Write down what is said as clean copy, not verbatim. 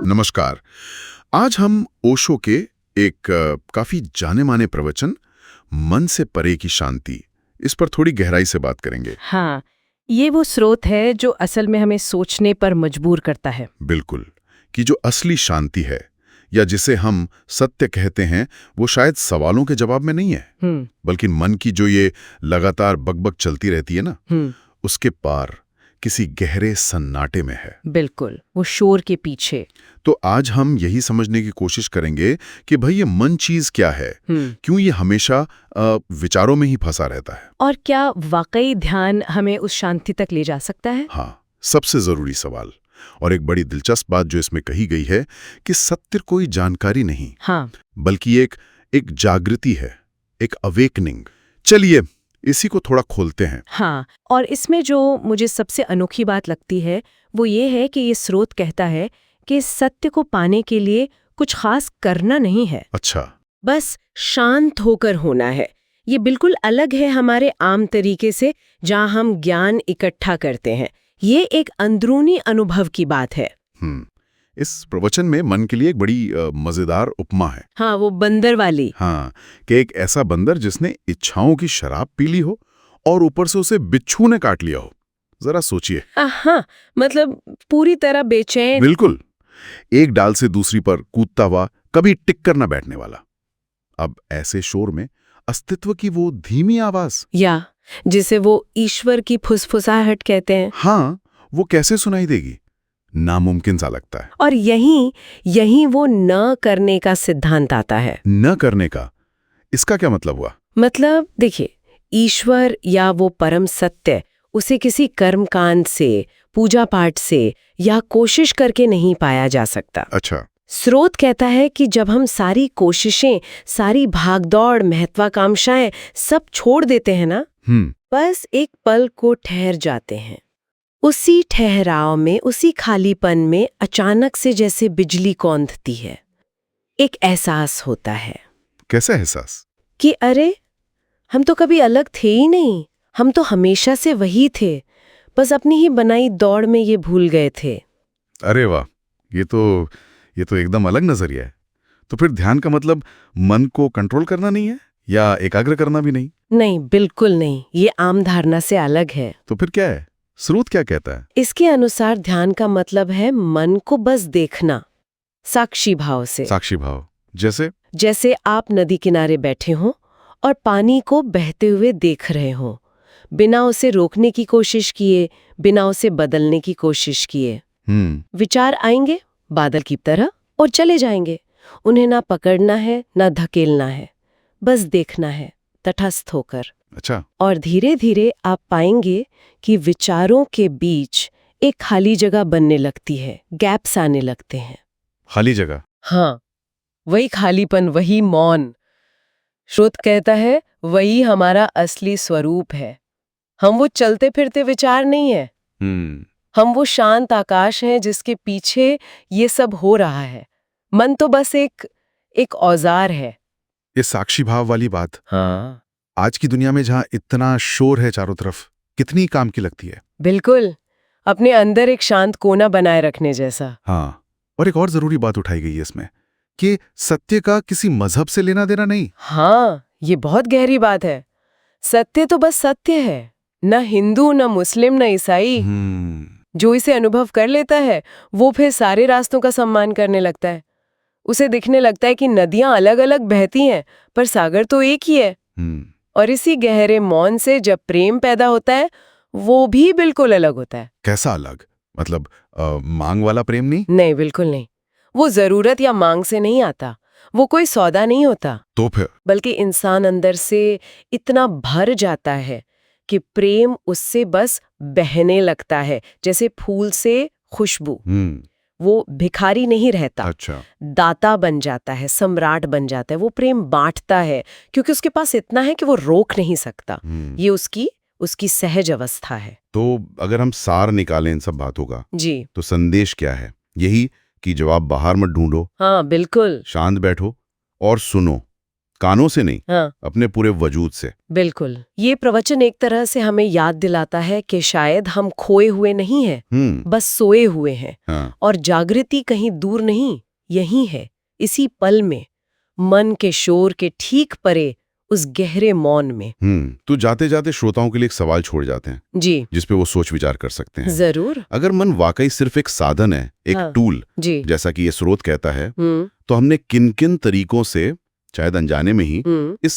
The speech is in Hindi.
नमस्कार। आज हम ओशो के एक काफी जाने माने प्रवचन मन से परे की शांति, इस पर थोड़ी गहराई से बात करेंगे। हाँ, ये वो स्रोत है जो असल में हमें सोचने पर मजबूर करता है। बिल्कुल, कि जो असली शांति है या जिसे हम सत्य कहते हैं, वो शायद सवालों के जवाब में नहीं है, बल्कि मन की जो ये लगातार बकबक चलती रहती है ना, उसके पार किसी गहरे सन्नाटे में है। बिल्कुल, वो शोर के पीछे। तो आज हम यही समझने की कोशिश करेंगे कि भाई ये मन चीज क्या है, क्यों ये हमेशा विचारों में ही फंसा रहता है, और क्या वाकई ध्यान हमें उस शांति तक ले जा सकता है? हाँ, सबसे जरूरी सवाल। और एक बड़ी दिलचस्प बात जो इसमें कही गई है कि सत्य कोई जानकारी नहीं, हाँ, बल्कि एक जागृति है, एक अवेकनिंग। चलिए इसी को थोड़ा खोलते हैं। हाँ, और इसमें जो मुझे सबसे अनोखी बात लगती है वो ये है कि ये स्रोत कहता है कि सत्य को पाने के लिए कुछ खास करना नहीं है, अच्छा, बस शांत होकर होना है। ये बिल्कुल अलग है हमारे आम तरीके से जहाँ हम ज्ञान इकट्ठा करते हैं। ये एक अंदरूनी अनुभव की बात है। इस प्रवचन में मन के लिए एक बड़ी मजेदार उपमा है। हाँ, वो बंदर वाली। हाँ, कि एक ऐसा बंदर जिसने इच्छाओं की शराब पी ली हो और ऊपर से उसे बिच्छू ने काट लिया हो। जरा सोचिए। हाँ, मतलब पूरी तरह बेचैन। बिल्कुल, एक डाल से दूसरी पर कूदता हुआ, कभी टिक कर न बैठने वाला। अब ऐसे शोर में अस्तित्व की वो धीमी आवाज, या जिसे वो ईश्वर की फुसफुसाहट कहते हैं, हाँ, वो कैसे सुनाई देगी? नामुमकिन सा लगता है। और यही वो न करने का सिद्धांत आता है। न करने का, इसका क्या मतलब हुआ? मतलब देखिए, ईश्वर या वो परम सत्य उसे किसी कर्मकांड से, पूजा पाठ से या कोशिश करके नहीं पाया जा सकता। अच्छा, स्रोत कहता है कि जब हम सारी कोशिशें, सारी भागदौड़, महत्वाकांक्षाएं सब छोड़ देते हैं ना, बस एक पल को ठहर जाते हैं, उसी ठहराव में, उसी खालीपन में अचानक से जैसे बिजली कौंधती है, एक एहसास होता है। कैसा एहसास? कि अरे, हम तो कभी अलग थे ही नहीं, हम तो हमेशा से वही थे, बस अपनी ही बनाई दौड़ में ये भूल गए थे। अरे वाह, ये तो एकदम अलग नजरिया है। तो फिर ध्यान का मतलब मन को कंट्रोल करना नहीं है या एकाग्र करना भी नहीं? नहीं, बिल्कुल नहीं, ये आम धारणा से अलग है। तो फिर क्या है? स्रोत क्या कहता है? इसके अनुसार ध्यान का मतलब है मन को बस देखना, साक्षी भाव से। साक्षी भाव जैसे आप नदी किनारे बैठे हों और पानी को बहते हुए देख रहे हों, बिना उसे रोकने की कोशिश किए, बिना उसे बदलने की कोशिश किए। विचार आएंगे बादल की तरह और चले जाएंगे, उन्हें ना पकड़ना है ना धकेलना है, बस देखना है तटस्थ होकर। अच्छा। और धीरे धीरे आप पाएंगे कि विचारों के बीच एक खाली जगह बनने लगती है, गैप्स आने लगते हैं। खाली जगह? हाँ, वही खालीपन, वही मौन। श्रुत कहता है वही हमारा असली स्वरूप है। हम वो चलते फिरते विचार नहीं है, हम वो शांत आकाश हैं जिसके पीछे ये सब हो रहा है। मन तो बस एक औजार है। ये साक्षी भाव वाली बात, हाँ, आज की दुनिया में जहाँ इतना शोर है चारों तरफ, कितनी काम की लगती है। बिल्कुल, अपने अंदर एक शांत कोना बनाए रखने जैसा। हाँ, और एक और जरूरी बात उठाई गई है इसमें कि सत्य का किसी मजहब से लेना देना नहीं। हाँ, ये बहुत गहरी बात है। सत्य तो बस सत्य है, न हिंदू, न मुस्लिम, न ईसाई। जो इसे अनुभव कर लेता है वो फिर सारे रास्तों का सम्मान करने लगता है। उसे दिखने लगता है कि नदियां अलग अलग बहती हैं पर सागर तो एक ही है। और इसी गहरे मौन से जब प्रेम पैदा होता है वो भी बिल्कुल अलग होता है। कैसा अलग? मतलब मांग वाला प्रेम नहीं? नहीं, बिल्कुल नहीं। वो जरूरत या मांग से नहीं आता, वो कोई सौदा नहीं होता। तो फिर? बल्कि इंसान अंदर से इतना भर जाता है कि प्रेम उससे बस बहने लगता है, जैसे फूल से खुशबू। वो भिखारी नहीं रहता। अच्छा। दाता बन जाता है, सम्राट बन जाता है। वो प्रेम बांटता है क्योंकि उसके पास इतना है कि वो रोक नहीं सकता। ये उसकी सहज अवस्था है। तो अगर हम सार निकालें इन सब बातों का जी, तो संदेश क्या है? यही कि जवाब बाहर मत ढूंढो। हाँ, बिल्कुल। शांत बैठो और सुनो, कानों से नहीं, हाँ अपने पूरे वजूद से। बिल्कुल। ये प्रवचन एक तरह से हमें याद दिलाता है कि शायद हम खोए हुए नहीं हैं, बस सोए हुए हैं। हाँ। और जागृति कहीं दूर नहीं, यहीं है, इसी पल में, मन के शोर के ठीक परे, उस गहरे मौन में। तो जाते जाते श्रोताओं के लिए एक सवाल छोड़ जाते हैं जी जिस पे वो सोच विचार कर सकते हैं। जरूर। अगर मन वाकई सिर्फ एक साधन है, एक हाँ। टूल, जी जैसा कि ये स्रोत कहता है, तो हमने किन किन तरीकों से, शायद अनजाने में ही, इस